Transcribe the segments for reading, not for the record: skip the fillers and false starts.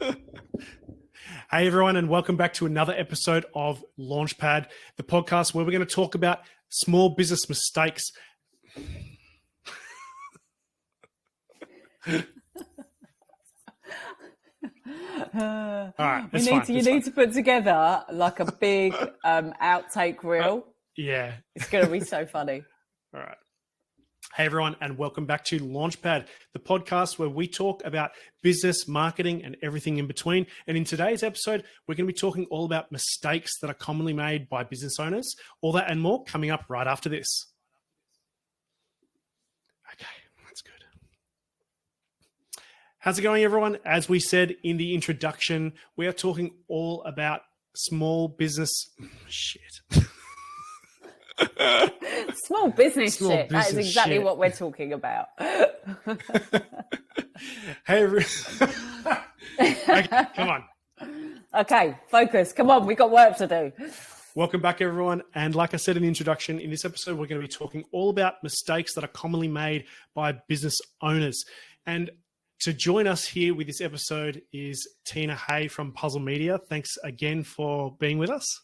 Hey everyone, and welcome back to another episode of Launchpad, the podcast where we're going to talk about small business mistakes. All right, you need to put together like a big outtake reel. Yeah. It's going to be so funny. All right. Hey everyone, and welcome back to Launchpad, the podcast where we talk about business, marketing, and everything in between. And in today's episode, we're going to be talking all about mistakes that are commonly made by business owners. All that and more coming up right after this. Okay, that's good. How's it going, everyone? As we said in the introduction, we are talking all about small business shit. Small business shit. That is exactly what we're talking about. Hey, okay, come on. Okay, focus. Come on, we got work to do. Welcome back, everyone. And like I said in the introduction, in this episode, we're going to be talking all about mistakes that are commonly made by business owners. And to join us here with this episode is Tina Hay from Puzzle Media. Thanks again for being with us.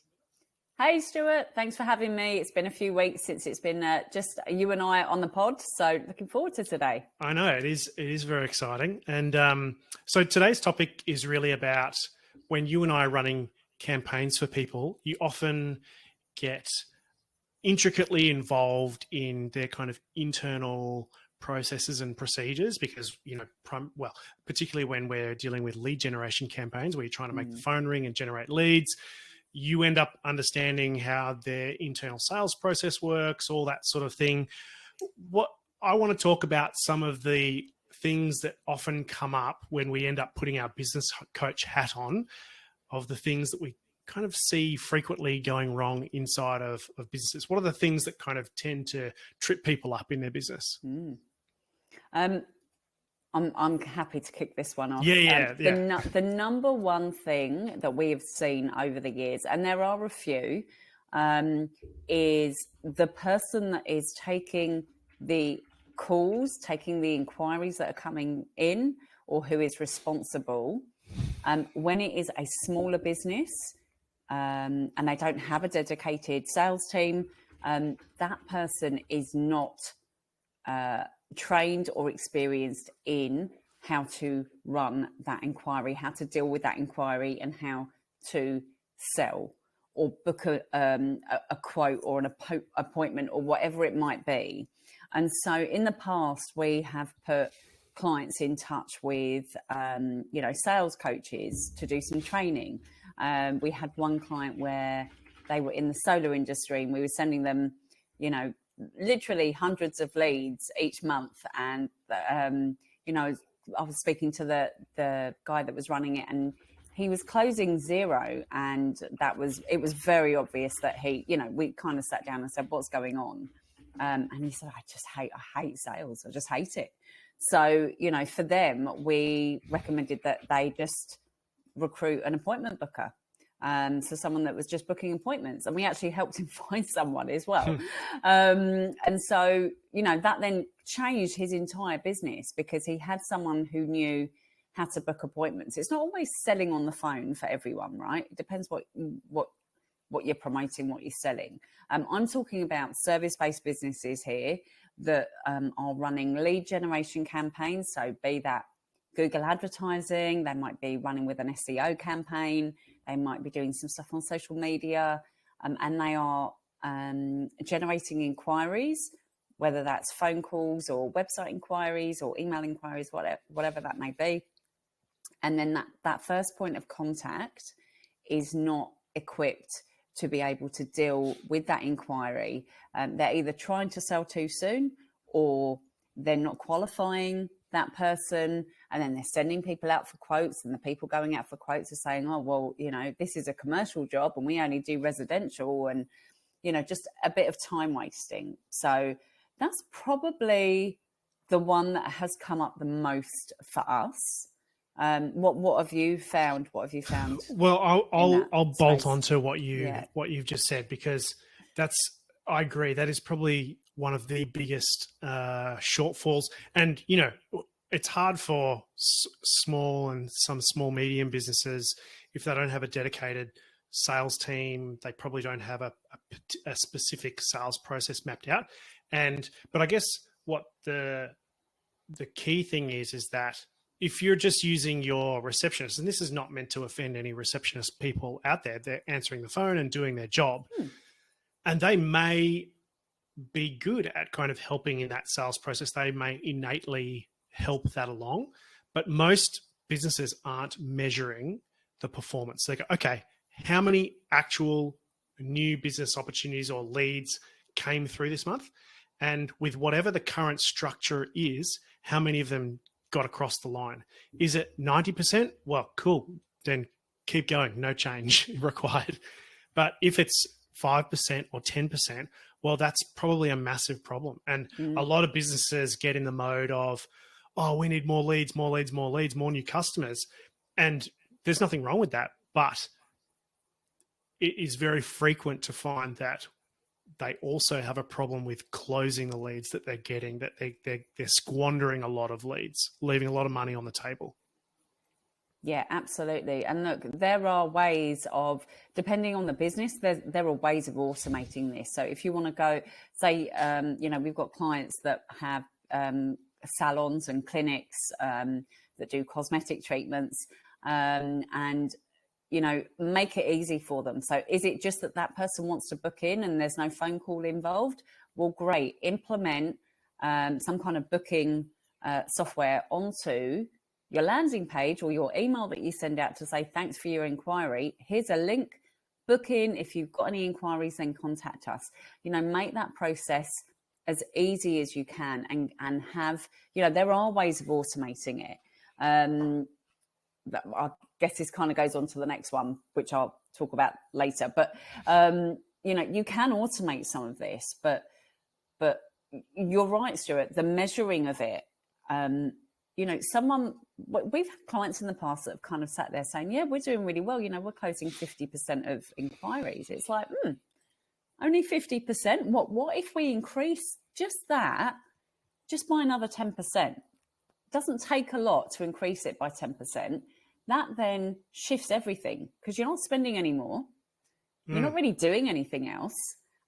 Hey, Stuart. Thanks for having me. It's been a few weeks since it's been just you and I on the pod. So looking forward to today. I know it is very exciting. And so today's topic is really about when you and I are running campaigns for people, you often get intricately involved in their kind of internal processes and procedures because, particularly when we're dealing with lead generation campaigns where you're trying to make the phone ring and generate leads, you end up understanding how their internal sales process works, all that sort of thing. What I want to talk about some of the things that often come up when we end up putting our business coach hat on, of the things that we kind of see frequently going wrong inside of businesses. What are the things that kind of tend to trip people up in their business? I'm happy to kick this one off. The number one thing that we have seen over the years, and there are a few, is the person that is taking the calls, taking the inquiries that are coming in, or who is responsible. When it is a smaller business and they don't have a dedicated sales team, that person is not trained or experienced in how to run that inquiry, how to deal with that inquiry, and how to sell or book a quote or an appointment or whatever it might be. And so in the past, we have put clients in touch with, sales coaches to do some training. We had one client where they were in the solar industry and we were sending them, literally hundreds of leads each month. And, I was speaking to the guy that was running it and he was closing zero. And it was very obvious that we kind of sat down and said, what's going on? And he said, I hate sales. I just hate it. So, for them, we recommended that they just recruit an appointment booker. So someone that was just booking appointments, and we actually helped him find someone as well. And so, that then changed his entire business because he had someone who knew how to book appointments. It's not always selling on the phone for everyone, right? It depends what you're promoting, what you're selling. I'm talking about service-based businesses here that are running lead generation campaigns. So be that Google advertising, they might be running with an SEO campaign, they might be doing some stuff on social media, and they are generating inquiries, whether that's phone calls or website inquiries or email inquiries, whatever that may be. And then that first point of contact is not equipped to be able to deal with that inquiry. They're either trying to sell too soon or they're not qualifying that person, and then they're sending people out for quotes, and the people going out for quotes are saying, oh, well, this is a commercial job and we only do residential, and, just a bit of time wasting. So that's probably the one that has come up the most for us. What have you found? Well, I'll bolt onto what you've just said, because I agree. That is probably one of the biggest shortfalls. And, it's hard for small and some small medium businesses if they don't have a dedicated sales team. They probably don't have a specific sales process mapped out. But I guess what the key thing is that if you're just using your receptionist, and this is not meant to offend any receptionist people out there, they're answering the phone and doing their job, and they may be good at kind of helping in that sales process. They may innately help that along, but most businesses aren't measuring the performance. They go, okay, how many actual new business opportunities or leads came through this month? And with whatever the current structure is, how many of them got across the line? Is it 90%? Well, cool. Then keep going. No change required. But if it's 5% or 10%, well, that's probably a massive problem. And a lot of businesses get in the mode of, oh, we need more leads, more leads, more leads, more new customers. And there's nothing wrong with that. But it is very frequent to find that they also have a problem with closing the leads that they're getting, that they're squandering a lot of leads, leaving a lot of money on the table. Yeah, absolutely. And look, there are ways of, depending on the business, there are ways of automating this. So if you want to go, say, we've got clients that have salons and clinics that do cosmetic treatments, and make it easy for them. So is it just that person wants to book in and there's no phone call involved? Well, great. Implement some kind of booking software onto your landing page or your email that you send out to say, thanks for your inquiry. Here's a link, book in. If you've got any inquiries, then contact us. Make that process as easy as you can and have, there are ways of automating it. I guess this kind of goes on to the next one, which I'll talk about later. But, you can automate some of this, but you're right, Stuart, the measuring of it, we've had clients in the past that have kind of sat there saying, yeah, we're doing really well. We're closing 50% of inquiries. It's like, only 50%. What if we increase just that, just by another 10%? Doesn't take a lot to increase it by 10%. That then shifts everything because you're not spending any more. You're not really doing anything else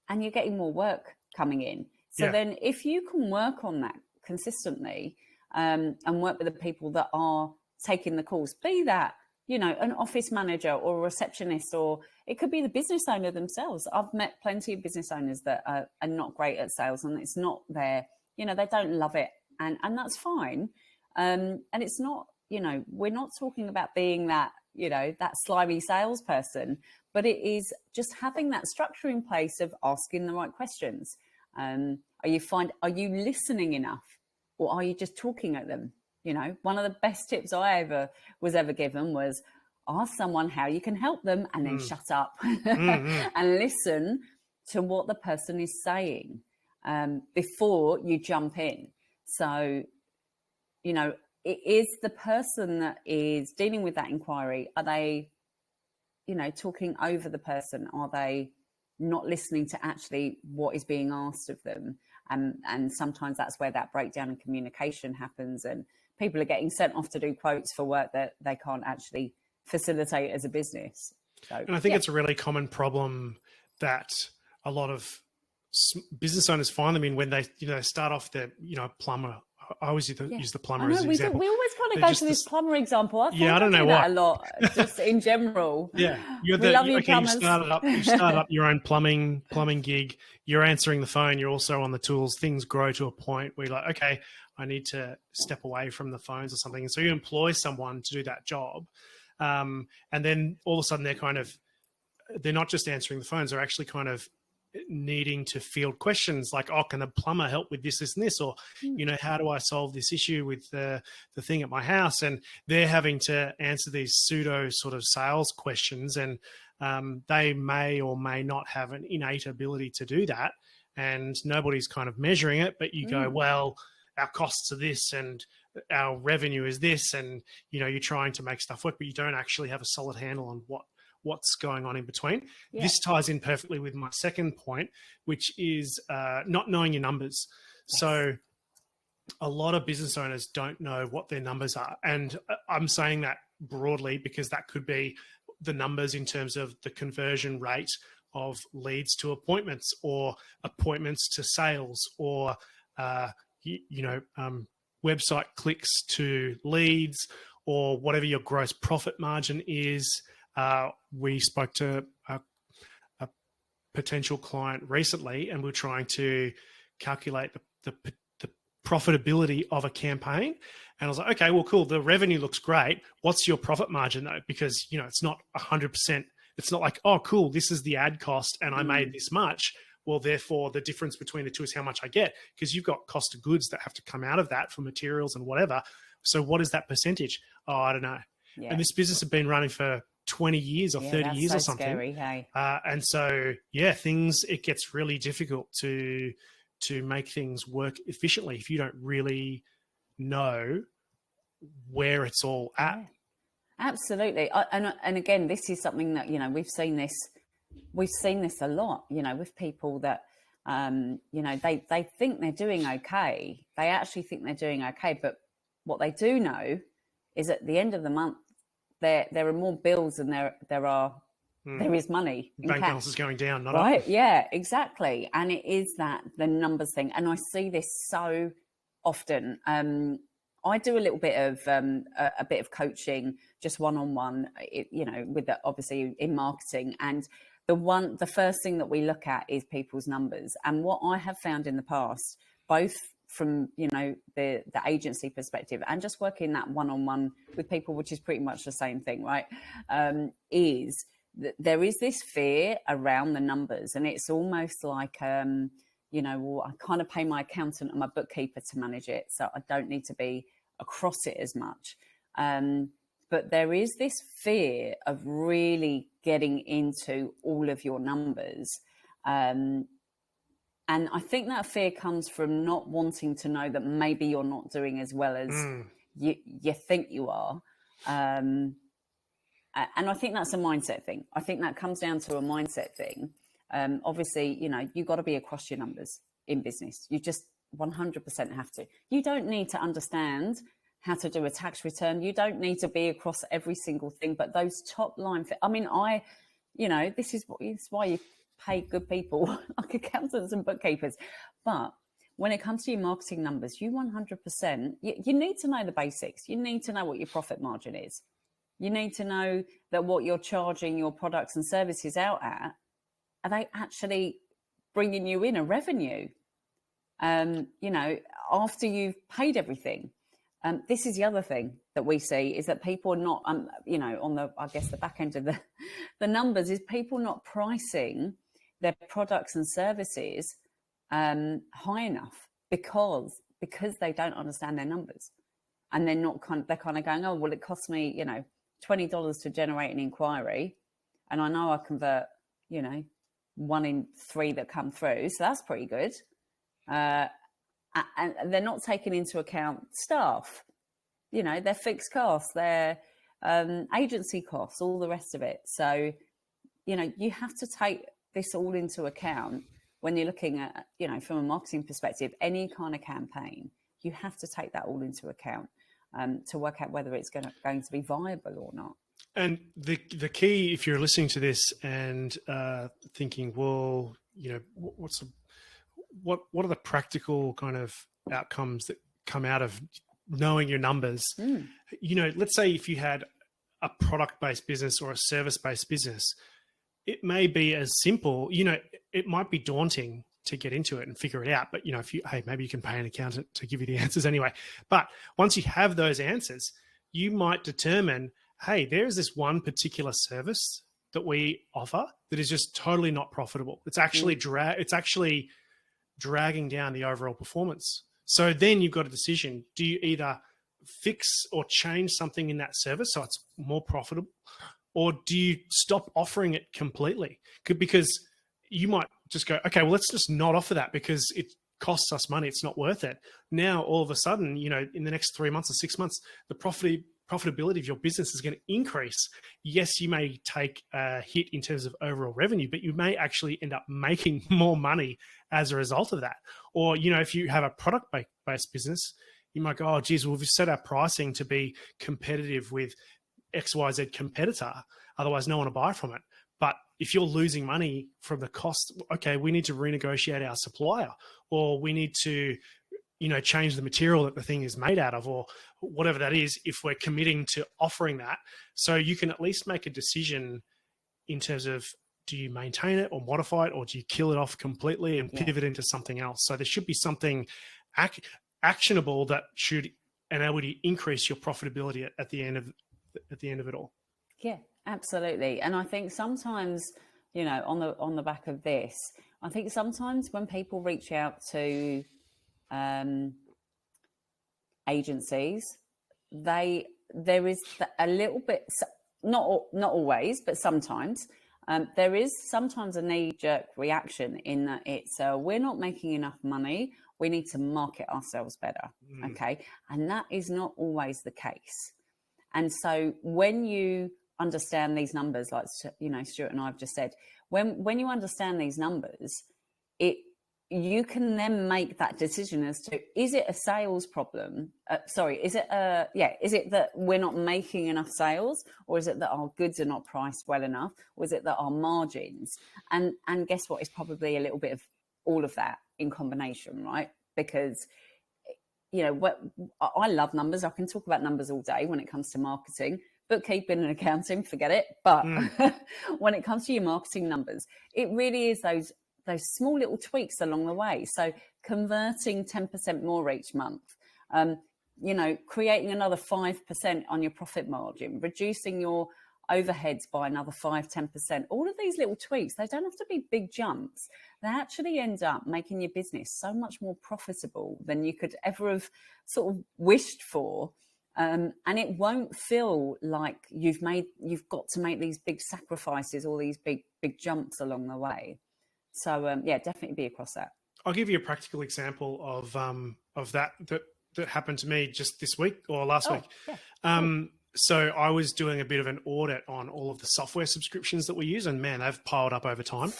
and you're getting more work coming in. So then if you can work on that consistently and work with the people that are taking the calls, be that, an office manager or a receptionist, or it could be the business owner themselves. I've met plenty of business owners that are not great at sales and it's not their, they don't love it. And that's fine. And it's not, we're not talking about being that, that slimy salesperson, but it is just having that structure in place of asking the right questions. Are you listening enough, or are you just talking at them? One of the best tips I was ever given was ask someone how you can help them and then shut up and listen to what the person is saying before you jump in. So, it is the person that is dealing with that inquiry. Are they, talking over the person? Are they not listening to actually what is being asked of them? And sometimes that's where that breakdown in communication happens and people are getting sent off to do quotes for work that they can't actually facilitate as a business. So, and I think it's a really common problem that a lot of business owners find them in when they, start off their, plumber. I always use the plumber as an example. We always kind of go to this plumber example. I don't know why. A lot, just in general. Yeah, we love you, plumbers. You started up your own plumbing gig. You're answering the phone. You're also on the tools. Things grow to a point where you're like, okay, I need to step away from the phones or something. And so you employ someone to do that job, and then all of a sudden they're not just answering the phones. They're actually kind of needing to field questions like, oh, can the plumber help with this and this, or how do I solve this issue with the thing at my house? And they're having to answer these pseudo sort of sales questions, and they may or may not have an innate ability to do that, and nobody's kind of measuring it. But you go, well, our costs are this and our revenue is this, and you're trying to make stuff work, but you don't actually have a solid handle on what's going on in between. Yeah. This ties in perfectly with my second point, which is not knowing your numbers. Yes. So a lot of business owners don't know what their numbers are. And I'm saying that broadly because that could be the numbers in terms of the conversion rate of leads to appointments, or appointments to sales, or, website clicks to leads, or whatever your gross profit margin is. We spoke to a potential client recently, and we're trying to calculate the profitability of a campaign. And I was like, okay, well, cool. The revenue looks great. What's your profit margin though? Because, it's not 100%. It's not like, oh, cool, this is the ad cost and I made this much. Well, therefore the difference between the two is how much I get, because you've got cost of goods that have to come out of that for materials and whatever. So what is that percentage? Oh, I don't know. Yeah. And this business has been running for 20 years or 30 years or something. Scary, hey? And so, it gets really difficult to make things work efficiently if you don't really know where it's all at. Yeah. Absolutely. And again, this is something that, we've seen this a lot, with people that, they think they're doing okay. They actually think they're doing okay. But what they do know is at the end of the month, there are more bills than there is money. Bank balance is going down, not right? up. Yeah, exactly. And it is the numbers thing. And I see this so often. I do a little bit of coaching, just one-on-one, with obviously in marketing. And the first thing that we look at is people's numbers. And what I have found in the past, both from, the agency perspective and just working that one-on-one with people, which is pretty much the same thing, right? Is that there is this fear around the numbers, and it's almost like, well, I kind of pay my accountant and my bookkeeper to manage it, so I don't need to be across it as much. But there is this fear of really getting into all of your numbers. And I think that fear comes from not wanting to know that maybe you're not doing as well as you think you are. And I think that's a mindset thing. I think that comes down to a mindset thing. Obviously, you've got to be across your numbers in business. You just 100% have to. You don't need to understand how to do a tax return. You don't need to be across every single thing, but those top line, this is why you pay good people like accountants and bookkeepers. But when it comes to your marketing numbers, you 100%, you need to know the basics. You need to know what your profit margin is. You need to know that what you're charging your products and services out at, are they actually bringing you in a revenue? After you've paid everything. This is the other thing that we see, is that people are not, on the back end of the numbers, is people not pricing their products and services high enough because they don't understand their numbers, and they're kind of going, oh, well, it costs me, $20 to generate an inquiry, and I know I convert, 1 in 3 that come through, so that's pretty good. And they're not taking into account staff, their fixed costs, their agency costs, all the rest of it. So, you have to take this all into account when you're looking at, from a marketing perspective, any kind of campaign. You have to take that all into account to work out whether it's going to be viable or not. And the key, if you're listening to this and thinking, well, what are the practical kind of outcomes that come out of knowing your numbers? Let's say if you had a product-based business or a service-based business, it may be as simple, it might be daunting to get into it and figure it out. But, maybe you can pay an accountant to give you the answers anyway. But once you have those answers, you might determine, hey, there's this one particular service that we offer that is just totally not profitable. It's actually dragging down the overall performance. So then you've got a decision. Do you either fix or change something in that service so it's more profitable, or do you stop offering it completely? Because you might just go, okay, well, let's just not offer that because it costs us money. It's not worth it. Now, all of a sudden, in the next 3 months or 6 months, the profitability of your business is going to increase. Yes, you may take a hit in terms of overall revenue, but you may actually end up making more money as a result of that. Or, if you have a product-based business, you might go, oh, geez, well, we've set our pricing to be competitive with XYZ competitor. Otherwise, no one will buy from it. But if you're losing money from the cost, okay, we need to renegotiate our supplier, or we need to, change the material that the thing is made out of, or whatever that is, if we're committing to offering that. So you can at least make a decision in terms of, do you maintain it or modify it, or do you kill it off completely and pivot into something else? So there should be something actionable that should enable you to increase your profitability at the end of it all. Yeah, absolutely. And I think sometimes, on the back of this, I think sometimes when people reach out to agencies, there is a little bit, not always, but sometimes there is sometimes a knee-jerk reaction in that it's we're not making enough money, we need to market ourselves better. Okay, and that is not always the case. And so when you understand these numbers, like Stuart and I have just said, when you understand these numbers, you can then make that decision as to, is it a sales problem? Is it that we're not making enough sales, or is it that our goods are not priced well enough, or is it that our margins? And guess what? It's probably a little bit of all of that in combination, right? Because I love numbers. I can talk about numbers all day when it comes to marketing, bookkeeping and accounting, forget it. But when it comes to your marketing numbers, it really is those small little tweaks along the way. So converting 10% more each month, creating another 5% on your profit margin, reducing your overheads by another 5-10%. All of these little tweaks, they don't have to be big jumps. They actually end up making your business so much more profitable than you could ever have sort of wished for. And it won't feel like you've got to make these big sacrifices or these big jumps along the way. So definitely be across that. I'll give you a practical example of that happened to me just this week or last week. Yeah. So I was doing a bit of an audit on all of the software subscriptions that we use, and man, they've piled up over time.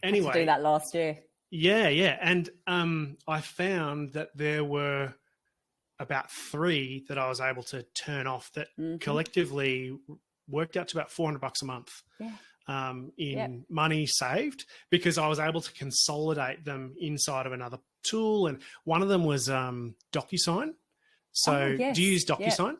Anyway, I had to do that last year. Yeah, and I found that there were about 3 that I was able to turn off that collectively worked out to about $400 a month. Yeah. Money saved, because I was able to consolidate them inside of another tool, and one of them was DocuSign. So do you use DocuSign? Yeah.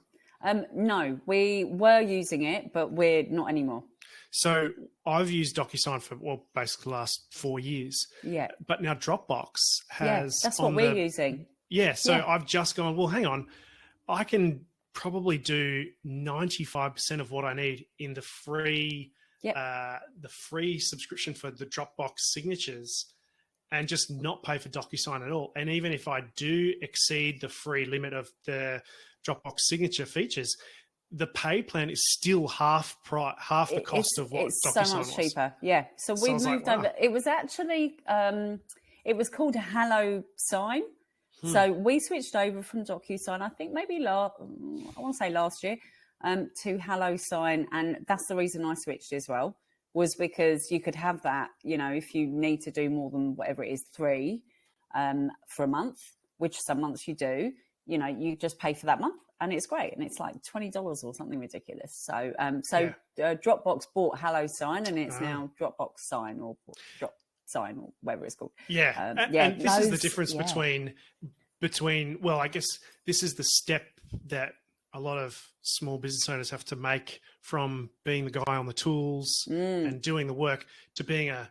No, we were using it, but we're not anymore. So I've used DocuSign for, basically the last 4 years. Yeah. But now Dropbox has... that's what we're using. Yeah. So I've just gone, well, hang on. I can probably do 95% of what I need in the free subscription for the Dropbox signatures, and just not pay for DocuSign at all. And even if I do exceed the free limit of the Dropbox signature features, the pay plan is still half the cost of what DocuSign was. It's so much cheaper. Yeah. So we moved over. It was actually, it was called HelloSign. So we switched over from DocuSign, I think maybe last year, to HelloSign. And that's the reason I switched as well, was because you could have that, if you need to do more than whatever it is, 3 for a month, which some months you do, you just pay for that month, and it's great. And it's like $20 or something ridiculous. So Dropbox bought HelloSign, and it's now Dropbox Sign or DropSign or whatever it's called. Yeah. And this is the difference between, well, I guess this is the step that a lot of small business owners have to make from being the guy on the tools and doing the work to being a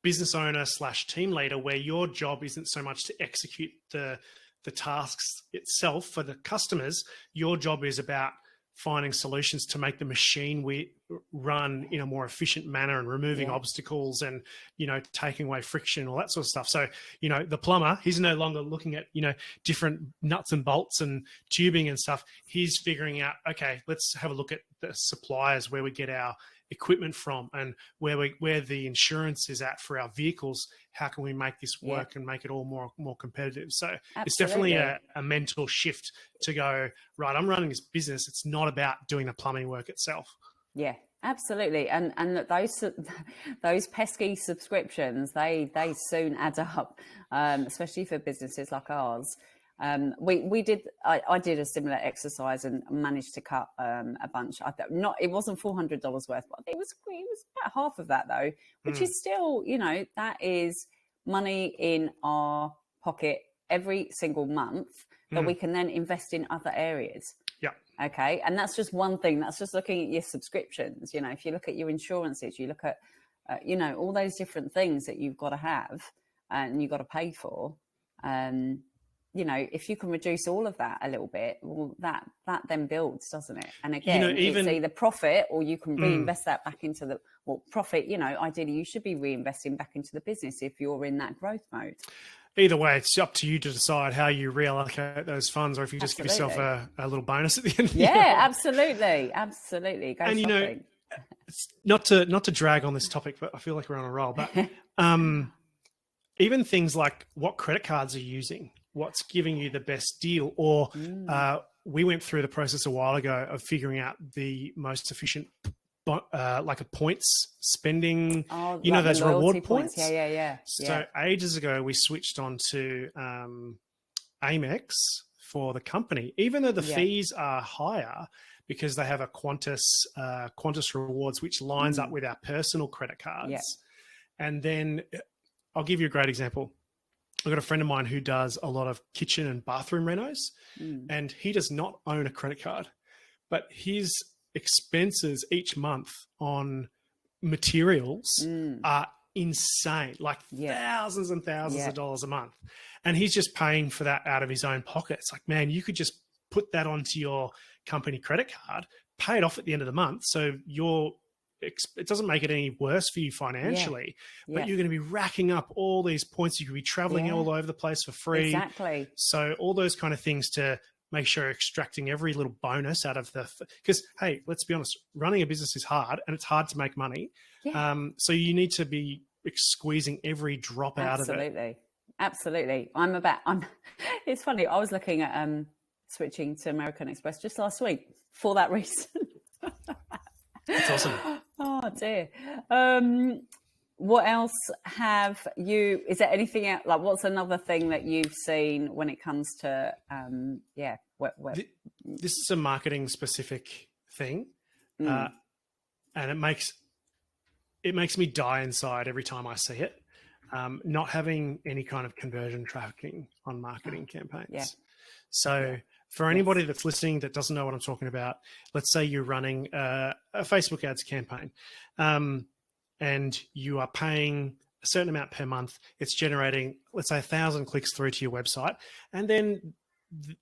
business owner / team leader, where your job isn't so much to execute the tasks itself for the customers. Your job is about finding solutions to make the machine run in a more efficient manner, and removing obstacles, and, taking away friction, all that sort of stuff. So, the plumber, he's no longer looking at, different nuts and bolts and tubing and stuff. He's figuring out, okay, let's have a look at the suppliers where we get our equipment from, and where the insurance is at for our vehicles. How can we make this work and make it all more competitive? So it's definitely a mental shift to go, right, I'm running this business. It's not about doing the plumbing work itself. Yeah, absolutely. And look, those pesky subscriptions, they soon add up, especially for businesses like ours. I did a similar exercise and managed to cut a bunch. It wasn't $400 worth, but it was about half of that though, which is still, that is money in our pocket every single month that we can then invest in other areas. Yeah. Okay. And that's just one thing. That's just looking at your subscriptions. If you look at your insurances, you look at, all those different things that you've got to have and you've got to pay for. If you can reduce all of that a little bit, well, that then builds, doesn't it? And again, it's either profit or you can reinvest that back into profit. Ideally, you should be reinvesting back into the business if you're in that growth mode. Either way, it's up to you to decide how you reallocate those funds, or if you just give yourself a little bonus at the end of the year. Yeah, absolutely. Go and shopping. It's not to drag on this topic, but I feel like we're on a roll. But even things like what credit cards are you using, what's giving you the best deal, or we went through the process a while ago of figuring out the most efficient like a points spending, those reward points. Yeah. So ages ago, we switched on to Amex for the company, even though the fees are higher because they have a Qantas rewards, which lines up with our personal credit cards. Yeah. And then I'll give you a great example. I've got a friend of mine who does a lot of kitchen and bathroom renos, and he does not own a credit card, but his expenses each month on materials are insane, like thousands and thousands of dollars a month. And he's just paying for that out of his own pocket. It's like, man, you could just put that onto your company credit card, pay it off at the end of the month. So it doesn't make it any worse for you financially, but you're going to be racking up all these points. You could be traveling all over the place for free. Exactly. So all those kind of things to make sure you're extracting every little bonus out of because, hey, let's be honest, running a business is hard and it's hard to make money. Yeah. So you need to be squeezing every drop out of it. Absolutely. It's funny. I was looking at switching to American Express just last week for that reason. That's awesome. Oh dear. What else is there anything else, like what's another thing that you've seen when it comes to, this is a marketing specific thing. And it makes me die inside every time I see it. Not having any kind of conversion tracking on marketing campaigns. Yeah. So for anybody that's listening that doesn't know what I'm talking about, let's say you're running a Facebook ads campaign, and you are paying a certain amount per month. It's generating, let's say, 1,000 clicks through to your website. And then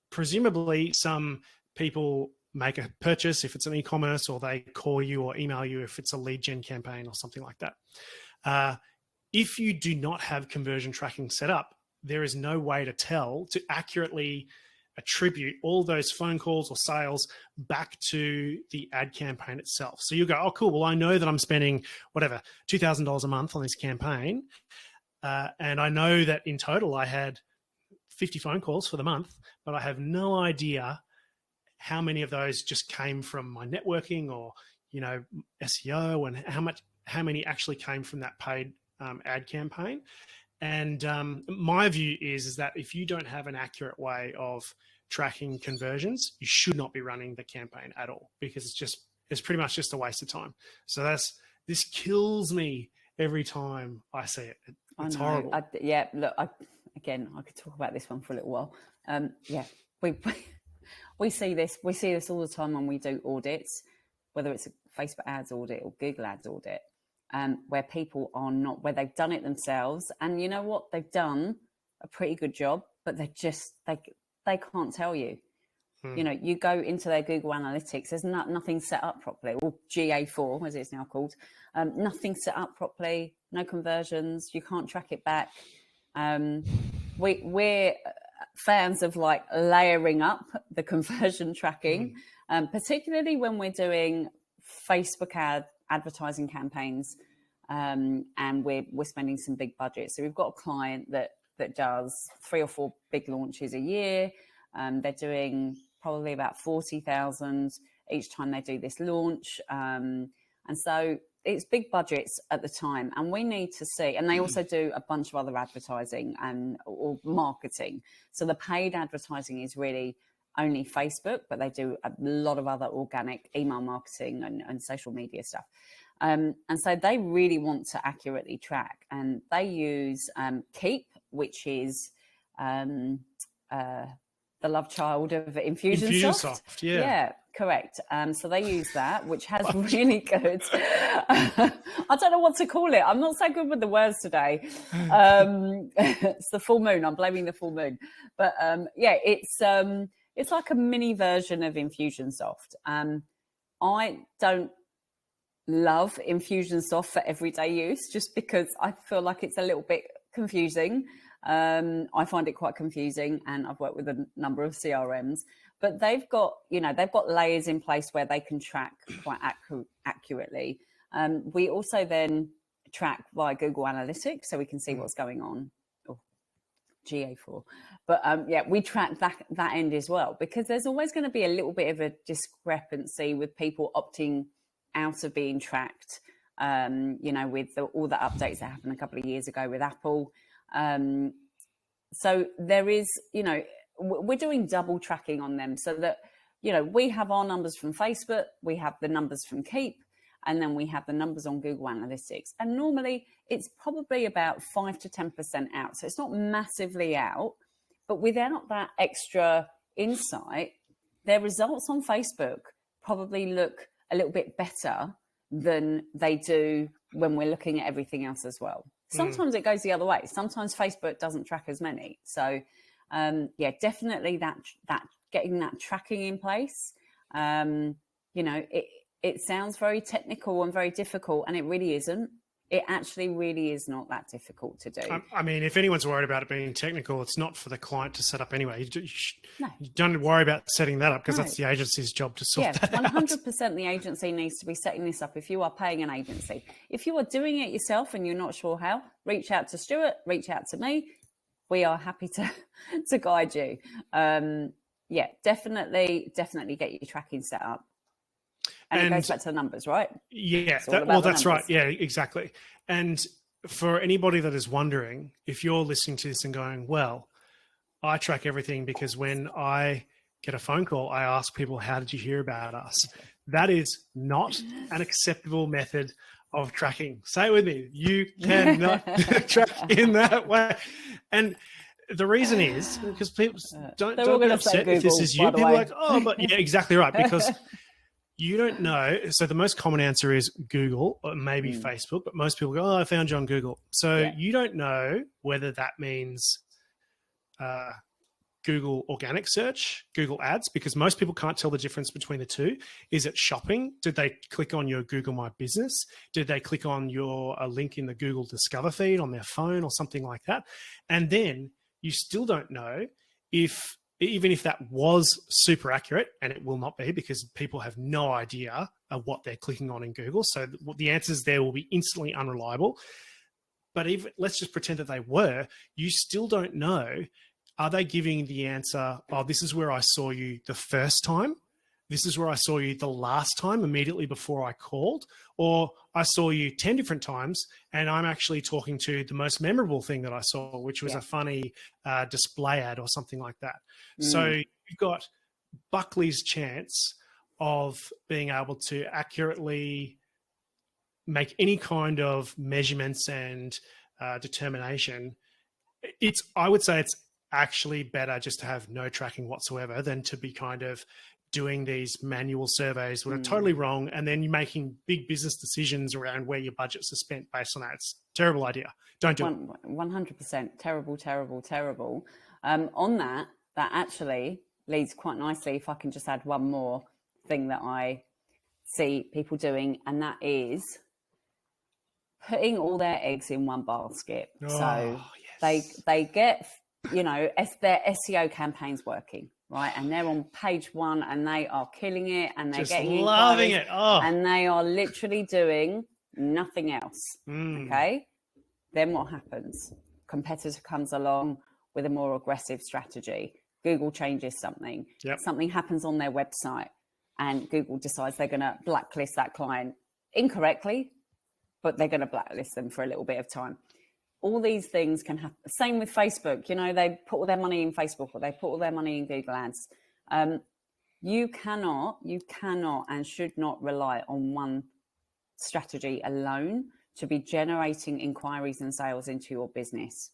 presumably some people make a purchase if it's an e-commerce, or they call you or email you if it's a lead gen campaign or something like that. If you do not have conversion tracking set up, there is no way to accurately attribute all those phone calls or sales back to the ad campaign itself. So you go, oh, cool. Well, I know that I'm spending whatever, $2,000 a month on this campaign. And I know that in total I had 50 phone calls for the month, but I have no idea how many of those just came from my networking or, SEO, and how many actually came from that paid ad campaign. And my view is that if you don't have an accurate way of tracking conversions, you should not be running the campaign at all, because it's pretty much just a waste of time. So this kills me every time I see it. It's horrible. Look, I could talk about this one for a little while. We see this all the time when we do audits, whether it's a Facebook ads audit or Google ads audit. Where people are not, where they've done it themselves, and you know what, they've done a pretty good job, but they can't tell you. You go into their Google Analytics, there's nothing set up properly, or GA4 as it's now called. Nothing set up properly, no conversions, you can't track it back. We're fans of like layering up the conversion tracking, particularly when we're doing Facebook advertising campaigns, and we're spending some big budgets. So we've got a client that does 3 or 4 big launches a year. They're doing probably about 40,000 each time they do this launch. And so it's big budgets at the time, and we need to see, and they also do a bunch of other advertising or marketing. So the paid advertising is really only Facebook, but they do a lot of other organic email marketing and social media stuff. And so they really want to accurately track, and they use Keep, which is the love child of Infusionsoft. Yeah, correct. So they use that, which has really good. I don't know what to call it. I'm not so good with the words today. It's the full moon. I'm blaming the full moon. But it's like a mini version of Infusionsoft. I don't love Infusionsoft for everyday use, just because I feel like it's a little bit confusing. I find it quite confusing, and I've worked with a number of CRMs, but they've got layers in place where they can track quite accurately. We also then track via Google Analytics, so we can see what's going on, or GA4. But we track that end as well, because there's always going to be a little bit of a discrepancy with people opting out of being tracked, with all the updates that happened a couple of years ago with Apple. So there is, we're doing double tracking on them, so that, we have our numbers from Facebook, we have the numbers from Keep, and then we have the numbers on Google Analytics. And normally it's probably about 5 to 10% out. So it's not massively out, but without that extra insight, their results on Facebook probably look a little bit better than they do when we're looking at everything else as well. Sometimes it goes the other way. Sometimes Facebook doesn't track as many. So definitely that getting that tracking in place. It sounds very technical and very difficult, and it really isn't. It actually really is not that difficult to do. I mean, if anyone's worried about it being technical, it's not for the client to set up anyway. You No. don't worry about setting that up, because that's the agency's job to sort that out. 100% the agency needs to be setting this up if you are paying an agency. If you are doing it yourself and you're not sure how, reach out to Stuart, reach out to me. We are happy to guide you. Definitely get your tracking set up. And it goes back to the numbers, right? Yeah, that's right. Yeah, exactly. And for anybody that is wondering, if you're listening to this and going, well, I track everything because when I get a phone call, I ask people, how did you hear about us? That is not an acceptable method of tracking. Say it with me. You cannot track in that way. And the reason is because people don't get upset Google, if this is you. People are like, oh, but yeah, exactly right. Because you don't know. So the most common answer is Google or maybe Facebook, but most people go, oh, I found you on Google. So you don't know whether that means Google organic search, Google ads, because most people can't tell the difference between the two. Is it shopping? Did they click on your Google My Business? Did they click on a link in the Google Discover feed on their phone or something like that? And then you still don't know even if that was super accurate, and it will not be because people have no idea of what they're clicking on in Google. So the answers there will be instantly unreliable. But let's just pretend that they were, you still don't know, are they giving the answer, oh, this is where I saw you the first time? This is where I saw you the last time immediately before I called, or I saw you 10 different times and I'm actually talking to the most memorable thing that I saw, which was a funny display ad or something like that. So you've got Buckley's chance of being able to accurately make any kind of measurements and determination. I would say it's actually better just to have no tracking whatsoever than to be kind of doing these manual surveys that are totally wrong, and then you're making big business decisions around where your budgets are spent based on that. It's a terrible idea. Don't do it. 100%. Terrible. On that actually leads quite nicely, if I can just add one more thing that I see people doing, and that is putting all their eggs in one basket. So they get, their SEO campaigns working. right? And they're on page 1 and they are killing it and they're Just getting loving inquiries, it. Oh. and they are literally doing nothing else. Okay. Then what happens? Competitor comes along with a more aggressive strategy. Google changes something. Yep. Something happens on their website and Google decides they're going to blacklist that client incorrectly, but they're going to blacklist them for a little bit of time. All these things can happen. Same with Facebook. You know, they put all their money in Facebook or they put all their money in Google Ads. You cannot and should not rely on one strategy alone to be generating inquiries and sales into your business.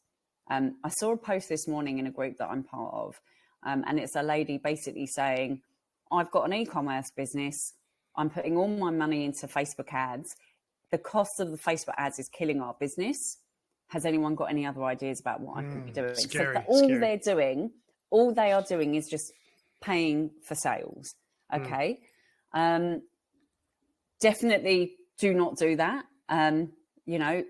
I saw a post this morning in a group that I'm part of, and it's a lady basically saying, I've got an e-commerce business. I'm putting all my money into Facebook ads. The cost of the Facebook ads is killing our business. Has anyone got any other ideas about what I could be doing? Scary, so all they are doing is just paying for sales. Okay. Definitely do not do that. You know,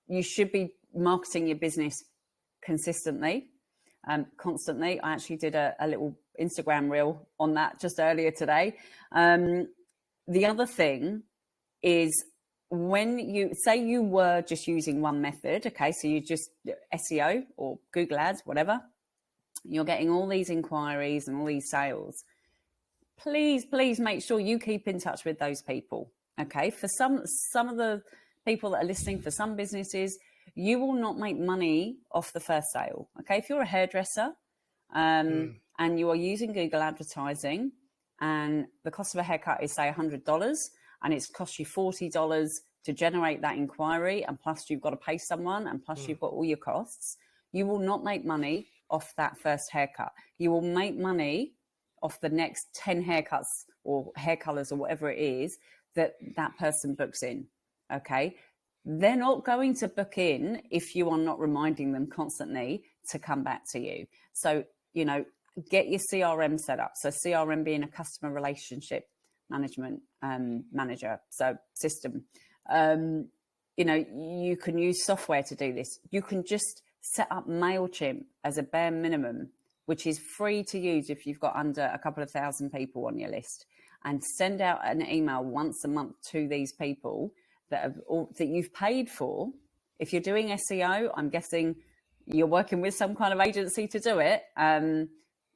you should be marketing your business consistently, constantly. I actually did a little Instagram reel on that just earlier today. The other thing is, when you say you were just using one method, okay, so you just SEO or Google Ads, whatever, you're getting all these inquiries and all these sales. Please make sure you keep in touch with those people. Okay, for some of the people that are listening, for some businesses, you will not make money off the first sale. Okay, if you're a hairdresser and you are using Google advertising and the cost of a haircut is say $100 and it's cost you $40 to generate that inquiry, and plus you've got to pay someone, and plus you've got all your costs, you will not make money off that first haircut. You will make money off the next 10 haircuts or hair colors or whatever it is that person books in. Okay, they're not going to book in if you are not reminding them constantly to come back to you. So, you know, get your CRM set up. So CRM being a customer relationship management manager, so system. You know, you can use software to do this. You can just set up MailChimp as a bare minimum, which is free to use if you've got under a couple of thousand people on your list, and send out an email once a month to these people that you've paid for. If you're doing SEO, I'm guessing you're working with some kind of agency to do it. I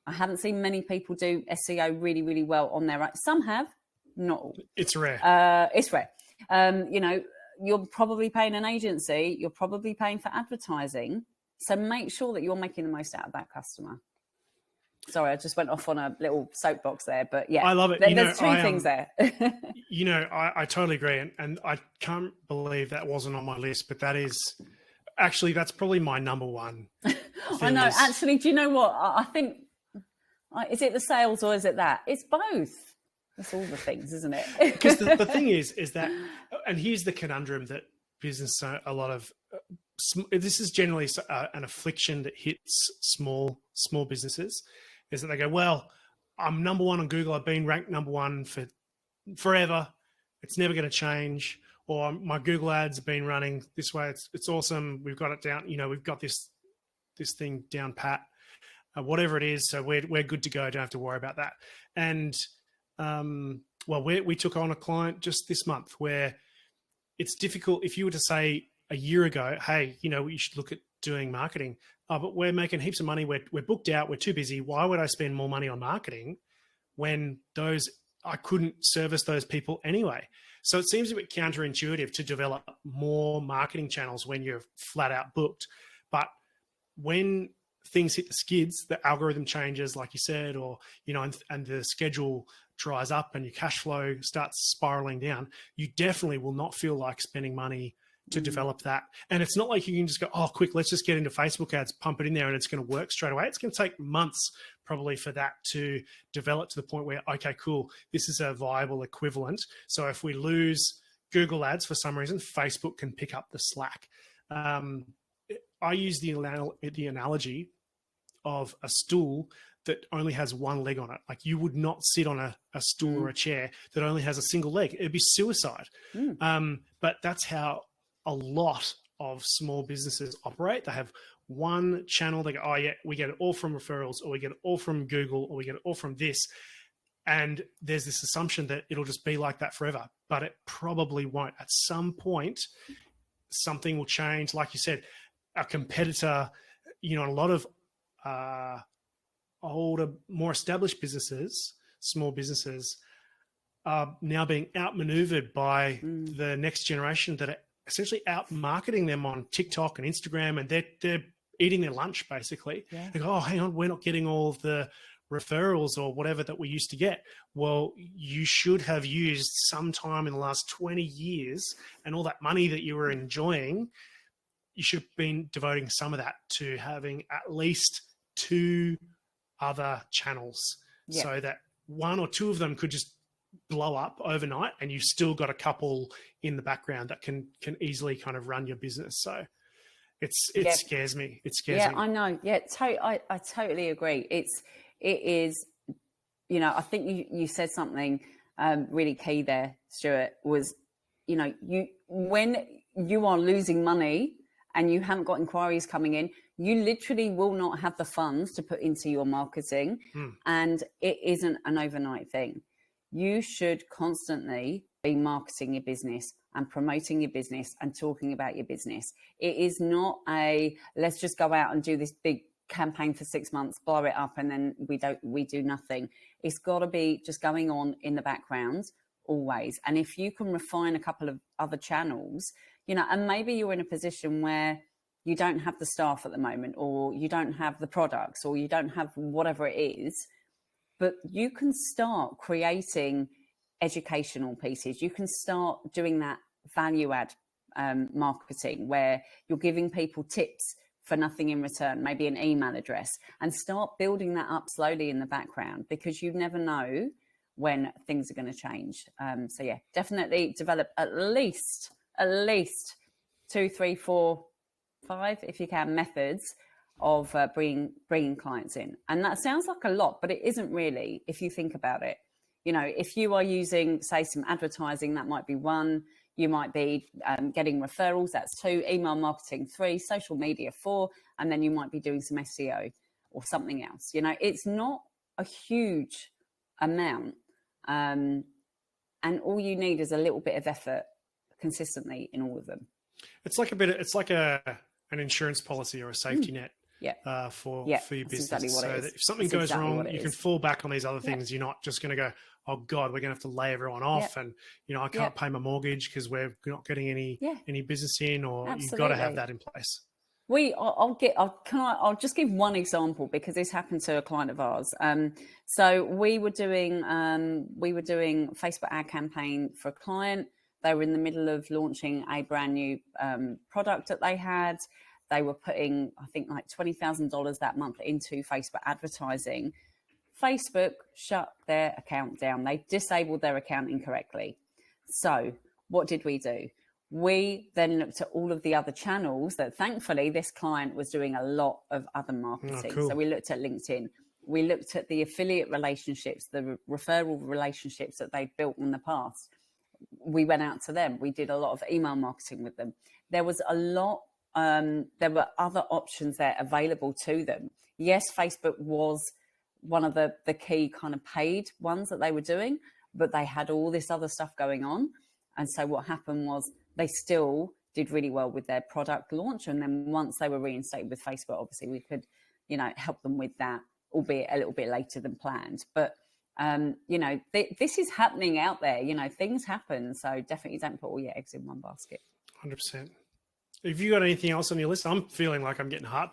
haven't seen many people do SEO really, really well on their own. Some have, not all. It's rare. It's rare. You know, you're probably paying an agency, you're probably paying for advertising. So make sure that you're making the most out of that customer. Sorry, I just went off on a little soapbox there, but yeah, I love it. There's two things there. You know, I totally agree. And I can't believe that wasn't on my list, but that is actually, that's probably my number one. I know. Actually, do you know what? I think, is it the sales or is it that? It's both. It's all the things, isn't it? Because the thing is that, and here's the conundrum that business, a lot of, this is generally an affliction that hits small businesses, is that they go, well, I'm number one on Google. I've been ranked number one for forever. It's never going to change. Or my Google ads have been running this way. It's awesome. We've got it down. You know, we've got this thing down pat, whatever it is. So we're good to go. Don't have to worry about that. And well, we took on a client just this month where it's difficult. If you were to say a year ago, hey, you know, you should look at doing marketing. But we're making heaps of money. We're booked out. We're too busy. Why would I spend more money on marketing when I couldn't service those people anyway? So it seems a bit counterintuitive to develop more marketing channels when you're flat out booked. But when things hit the skids, the algorithm changes, like you said, or, you know, and the schedule dries up and your cash flow starts spiraling down, you definitely will not feel like spending money to develop that. And it's not like you can just go, oh, quick, let's just get into Facebook ads, pump it in there, and it's going to work straight away. It's going to take months probably for that to develop to the point where, okay, cool, this is a viable equivalent. So if we lose Google ads for some reason, Facebook can pick up the slack. I use the analogy of a stool that only has one leg on it. Like, you would not sit on a stool or a chair that only has a single leg. It'd be suicide. But that's how a lot of small businesses operate. They have one channel. They go, oh yeah, we get it all from referrals, or we get it all from Google, or we get it all from this. And there's this assumption that it'll just be like that forever, but it probably won't. At some point, something will change. Like you said, a competitor, a lot of older, more established businesses, small businesses, are now being outmaneuvered by the next generation that are essentially out marketing them on TikTok and Instagram, and they're eating their lunch basically. Yeah. They go, oh, hang on, we're not getting all of the referrals or whatever that we used to get. Well, you should have used some time in the last 20 years, and all that money that you were enjoying, you should have been devoting some of that to having at least 2 other channels, so that 1 or 2 of them could just blow up overnight, and you've still got a couple in the background that can easily kind of run your business. So it scares me. It scares me. Yeah, I know. Yeah, I totally agree. It is, I think you said something really key there, Stuart, was, when you are losing money and you haven't got inquiries coming in, you literally will not have the funds to put into your marketing. And it isn't an overnight thing. You should constantly be marketing your business and promoting your business and talking about your business. It is not let's just go out and do this big campaign for 6 months, blow it up, and then we do nothing. It's got to be just going on in the background always. And if you can refine a couple of other channels, and maybe you're in a position where you don't have the staff at the moment, or you don't have the products, or you don't have whatever it is, but you can start creating educational pieces. You can start doing that value add marketing where you're giving people tips for nothing in return, maybe an email address, and start building that up slowly in the background, because you never know when things are going to change. So yeah, definitely develop at least 2, 3, 4, 5, if you can, methods of bringing clients in. And that sounds like a lot, but it isn't really, if you think about it. If you are using, say, some advertising, that might be 1. You might be getting referrals, that's 2, email marketing 3, social media 4, and then you might be doing some SEO or something else. It's not a huge amount. And all you need is a little bit of effort consistently in all of them. It's like an insurance policy or a safety net. For your business. Exactly so that if something goes wrong, you can fall back on these other things. You're not just going to go, oh God, we're going to have to lay everyone off, and I can't pay my mortgage because we're not getting any business in, or Absolutely. You've got to have that in place. I'll just give one example, because this happened to a client of ours. So we were doing Facebook ad campaign for a client. They were in the middle of launching a brand new product that they had. They were putting, I think, like $20,000 that month into Facebook advertising. Facebook shut their account down. They disabled their account incorrectly. So what did we do? We then looked at all of the other channels that, thankfully, this client was doing a lot of other marketing. Oh, cool. So we looked at LinkedIn. We looked at the affiliate relationships, the referral relationships that they'd built in the past. We went out to them. We did a lot of email marketing with them. There was a lot. There were other options there available to them. Yes, Facebook was one of the key kind of paid ones that they were doing, but they had all this other stuff going on. And so what happened was they still did really well with their product launch. And then once they were reinstated with Facebook, obviously we could, help them with that, albeit a little bit later than planned. But, this is happening out there, things happen. So definitely don't put all your eggs in one basket. 100%. Have you got anything else on your list? I'm feeling like I'm getting heart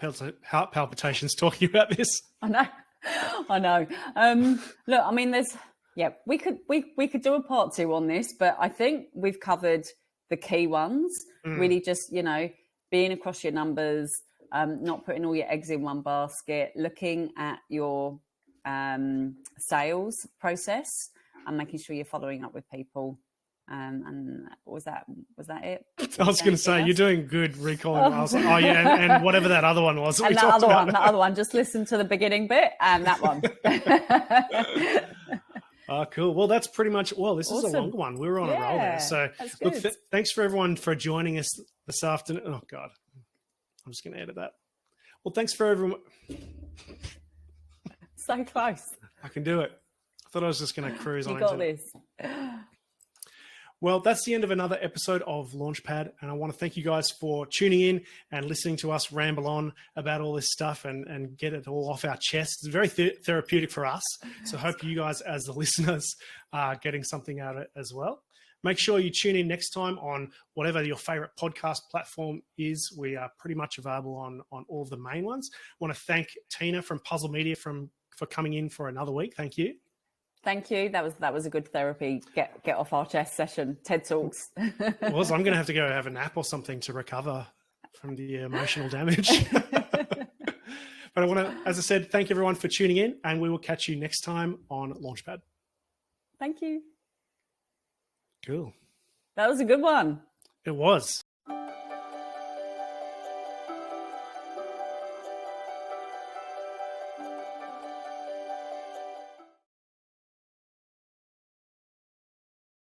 palpitations talking about this. I know. Look, I mean, we could do a part 2 on this, but I think we've covered the key ones. Really just, being across your numbers, not putting all your eggs in one basket, looking at your sales process and making sure you're following up with people. And was that it? I was going to say, you're doing good recalling. I was like, oh yeah, and whatever that other one was. And that other one, just listen to the beginning bit and that one. Oh, cool. Well, that's pretty much, this is a longer one. We were on a roll there. So look, thanks for everyone for joining us this afternoon. Oh God, I'm just going to edit that. Well, thanks for everyone. So close. I can do it. I thought I was just going to cruise on You got into it. this. Well, that's the end of another episode of Launchpad. And I want to thank you guys for tuning in and listening to us ramble on about all this stuff and get it all off our chest. It's very therapeutic for us. So I hope you guys, as the listeners, are getting something out of it as well. Make sure you tune in next time on whatever your favorite podcast platform is. We are pretty much available on all of the main ones. I want to thank Tina from Puzzle Media for coming in for another week. Thank you. Thank you. That was a good therapy. Get off our chest session. TED Talks. It was. I'm going to have to go have a nap or something to recover from the emotional damage. But I want to, as I said, thank everyone for tuning in, and we will catch you next time on Launchpad. Thank you. Cool. That was a good one. It was.